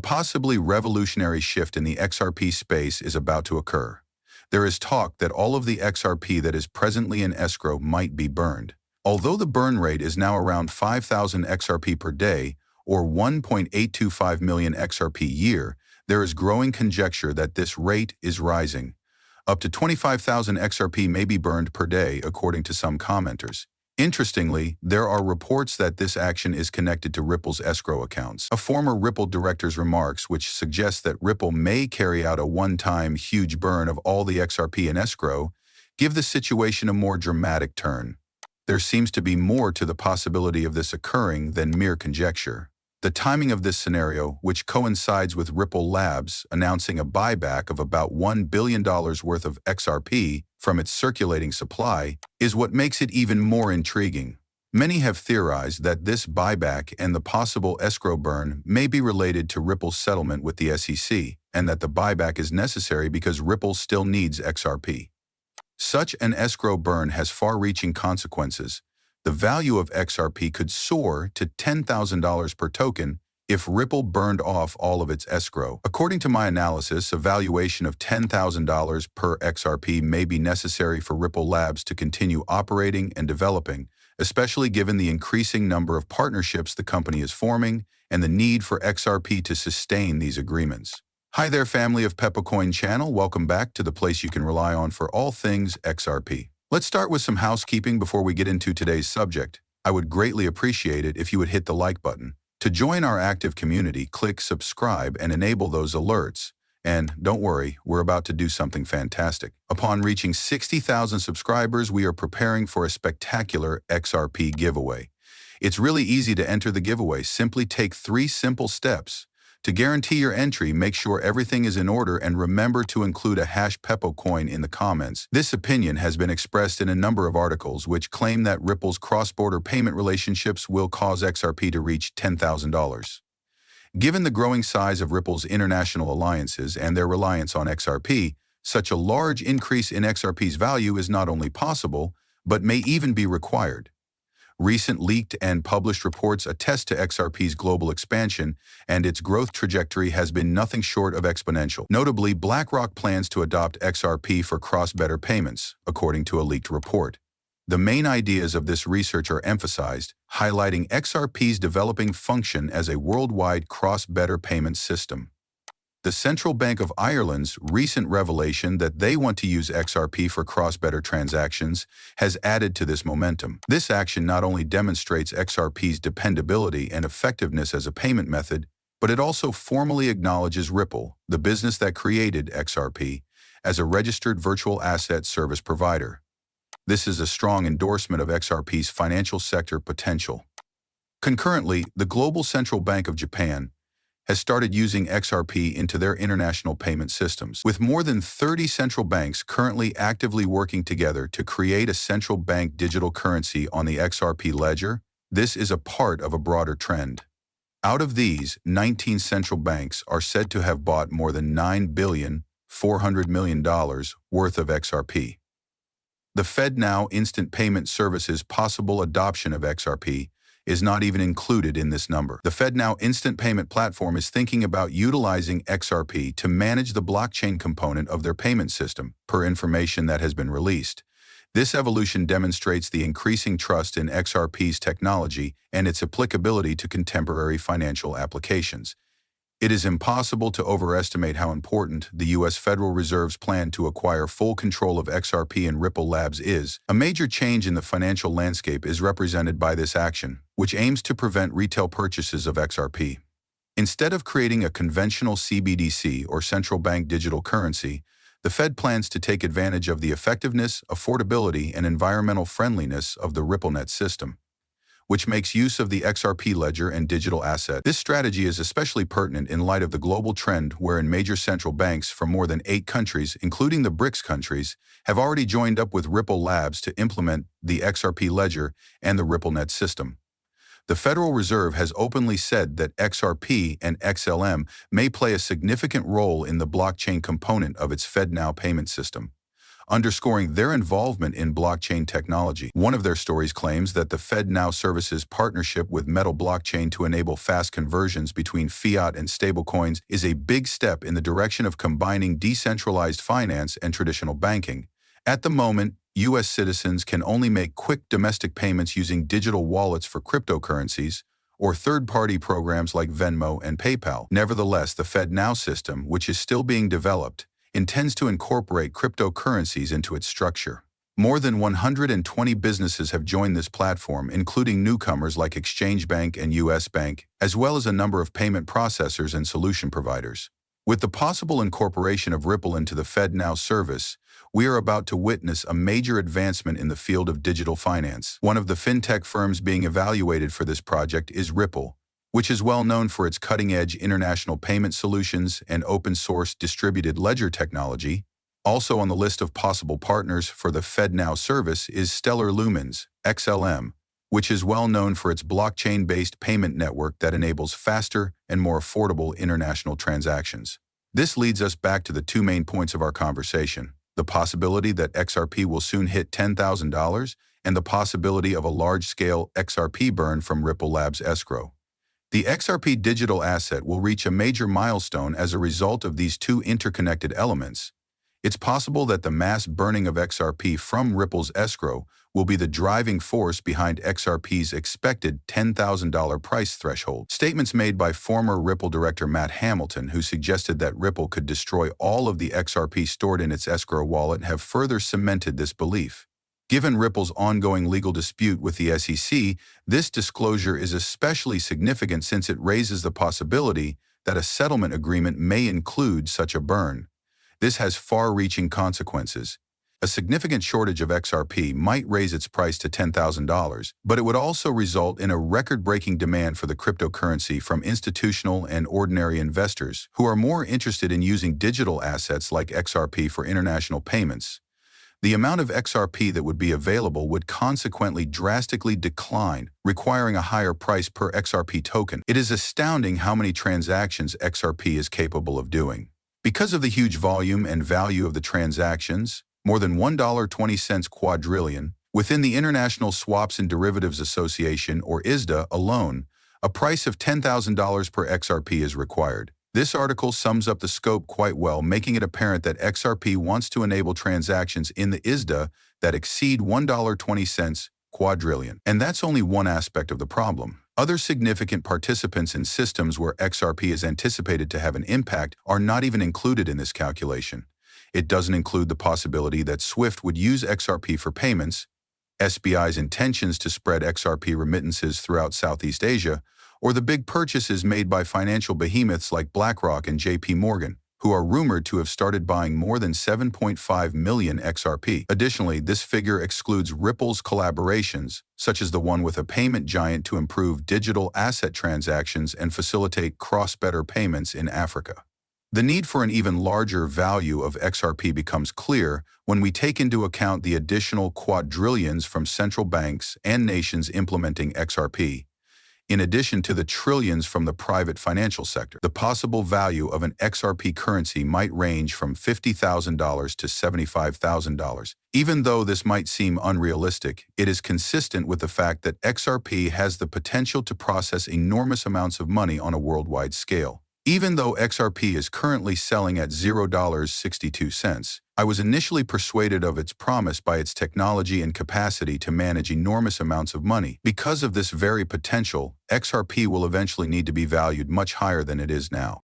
possibly revolutionary shift in the XRP space is about to occur. There is talk that all of the XRP that is presently in escrow might be burned. Although the burn rate is now around 5,000 XRP per day, or 1.825 million XRP year, there is growing conjecture that this rate is rising. Up to 25,000 XRP may be burned per day, according to some commenters. Interestingly, there are reports that this action is connected to Ripple's escrow accounts. A former Ripple director's remarks, which suggests that Ripple may carry out a one-time huge burn of all the XRP in escrow, give the situation a more dramatic turn. There seems to be more to the possibility of this occurring than mere conjecture. The timing of this scenario, which coincides with Ripple Labs announcing a buyback of about $1 billion worth of XRP from its circulating supply, is what makes it even more intriguing. Many have theorized that this buyback and the possible escrow burn may be related to Ripple's settlement with the SEC, and that the buyback is necessary because Ripple still needs XRP. Such an escrow burn has far-reaching consequences. The value of XRP could soar to $10,000 per token if Ripple burned off all of its escrow. According to my analysis, a valuation of $10,000 per XRP may be necessary for Ripple Labs to continue operating and developing, especially given the increasing number of partnerships the company is forming and the need for XRP to sustain these agreements. Hi there, family of PepoCoin channel. Welcome back to the place you can rely on for all things XRP. Let's start with some housekeeping before we get into today's subject. I would greatly appreciate it if you would hit the like button. To join our active community, click subscribe and enable those alerts. And don't worry, we're about to do something fantastic. Upon reaching 60,000 subscribers, we are preparing for a spectacular XRP giveaway. It's really easy to enter the giveaway. Simply take 3 simple steps. To guarantee your entry, make sure everything is in order and remember to include a #PepoCoin in the comments. This opinion has been expressed in a number of articles which claim that Ripple's cross-border payment relationships will cause XRP to reach $10,000. Given the growing size of Ripple's international alliances and their reliance on XRP, such a large increase in XRP's value is not only possible, but may even be required. Recent leaked and published reports attest to XRP's global expansion, and its growth trajectory has been nothing short of exponential. Notably, BlackRock plans to adopt XRP for cross-border payments, according to a leaked report. The main ideas of this research are emphasized, highlighting XRP's developing function as a worldwide cross-border payment system. The Central Bank of Ireland's recent revelation that they want to use XRP for cross-border transactions has added to this momentum. This action not only demonstrates XRP's dependability and effectiveness as a payment method, but it also formally acknowledges Ripple, the business that created XRP, as a registered virtual asset service provider. This is a strong endorsement of XRP's financial sector potential. Concurrently, the Global Central Bank of Japan has started using XRP into their international payment systems. With more than 30 central banks currently actively working together to create a central bank digital currency on the XRP ledger, this is a part of a broader trend. Out of these, 19 central banks are said to have bought more than $9.4 billion worth of XRP. The FedNow instant payment service's possible adoption of XRP is not even included in this number. The FedNow instant payment platform is thinking about utilizing XRP to manage the blockchain component of their payment system, per information that has been released. This evolution demonstrates the increasing trust in XRP's technology and its applicability to contemporary financial applications. It is impossible to overestimate how important the U.S. Federal Reserve's plan to acquire full control of XRP and Ripple Labs is. A major change in the financial landscape is represented by this action, which aims to prevent retail purchases of XRP. Instead of creating a conventional CBDC or central bank digital currency, the Fed plans to take advantage of the effectiveness, affordability, and environmental friendliness of the RippleNet system, which makes use of the XRP ledger and digital asset. This strategy is especially pertinent in light of the global trend wherein major central banks from more than 8 countries, including the BRICS countries, have already joined up with Ripple Labs to implement the XRP ledger and the RippleNet system. The Federal Reserve has openly said that XRP and XLM may play a significant role in the blockchain component of its FedNow payment system. underscoring their involvement in blockchain technology. One of their stories claims that the FedNow services partnership with Metal Blockchain to enable fast conversions between fiat and stablecoins is a big step in the direction of combining decentralized finance and traditional banking. At the moment, U.S. citizens can only make quick domestic payments using digital wallets for cryptocurrencies or third-party programs like Venmo and PayPal. Nevertheless, the FedNow system, which is still being developed, intends to incorporate cryptocurrencies into its structure. More than 120 businesses have joined this platform, including newcomers like Exchange Bank and US Bank, as well as a number of payment processors and solution providers. With the possible incorporation of Ripple into the FedNow service, we are about to witness a major advancement in the field of digital finance. One of the fintech firms being evaluated for this project is Ripple, which is well known for its cutting-edge international payment solutions and open-source distributed ledger technology. Also on the list of possible partners for the FedNow service is Stellar Lumens, XLM, which is well known for its blockchain-based payment network that enables faster and more affordable international transactions. This leads us back to the two main points of our conversation: the possibility that XRP will soon hit $10,000 and the possibility of a large-scale XRP burn from Ripple Labs escrow. The XRP digital asset will reach a major milestone as a result of these two interconnected elements. It's possible that the mass burning of XRP from Ripple's escrow will be the driving force behind XRP's expected $10,000 price threshold. Statements made by former Ripple director Matt Hamilton, who suggested that Ripple could destroy all of the XRP stored in its escrow wallet, have further cemented this belief. Given Ripple's ongoing legal dispute with the SEC, this disclosure is especially significant since it raises the possibility that a settlement agreement may include such a burn. This has far-reaching consequences. A significant shortage of XRP might raise its price to $10,000, but it would also result in a record-breaking demand for the cryptocurrency from institutional and ordinary investors who are more interested in using digital assets like XRP for international payments. The amount of XRP that would be available would consequently drastically decline, requiring a higher price per XRP token. It is astounding how many transactions XRP is capable of doing. Because of the huge volume and value of the transactions, more than $1.20 quadrillion, within the International Swaps and Derivatives Association, or ISDA, alone, a price of $10,000 per XRP is required. This article sums up the scope quite well, making it apparent that XRP wants to enable transactions in the ISDA that exceed $1.20 quadrillion. And that's only one aspect of the problem. Other significant participants in systems where XRP is anticipated to have an impact are not even included in this calculation. It doesn't include the possibility that SWIFT would use XRP for payments, SBI's intentions to spread XRP remittances throughout Southeast Asia, or the big purchases made by financial behemoths like BlackRock and JP Morgan, who are rumored to have started buying more than 7.5 million XRP. Additionally, this figure excludes Ripple's collaborations, such as the one with a payment giant to improve digital asset transactions and facilitate cross-border payments in Africa. The need for an even larger value of XRP becomes clear when we take into account the additional quadrillions from central banks and nations implementing XRP, in addition to the trillions from the private financial sector. The possible value of an XRP currency might range from $50,000 to $75,000. Even though this might seem unrealistic, it is consistent with the fact that XRP has the potential to process enormous amounts of money on a worldwide scale. Even though XRP is currently selling at $0.62, I was initially persuaded of its promise by its technology and capacity to manage enormous amounts of money. Because of this very potential, XRP will eventually need to be valued much higher than it is now.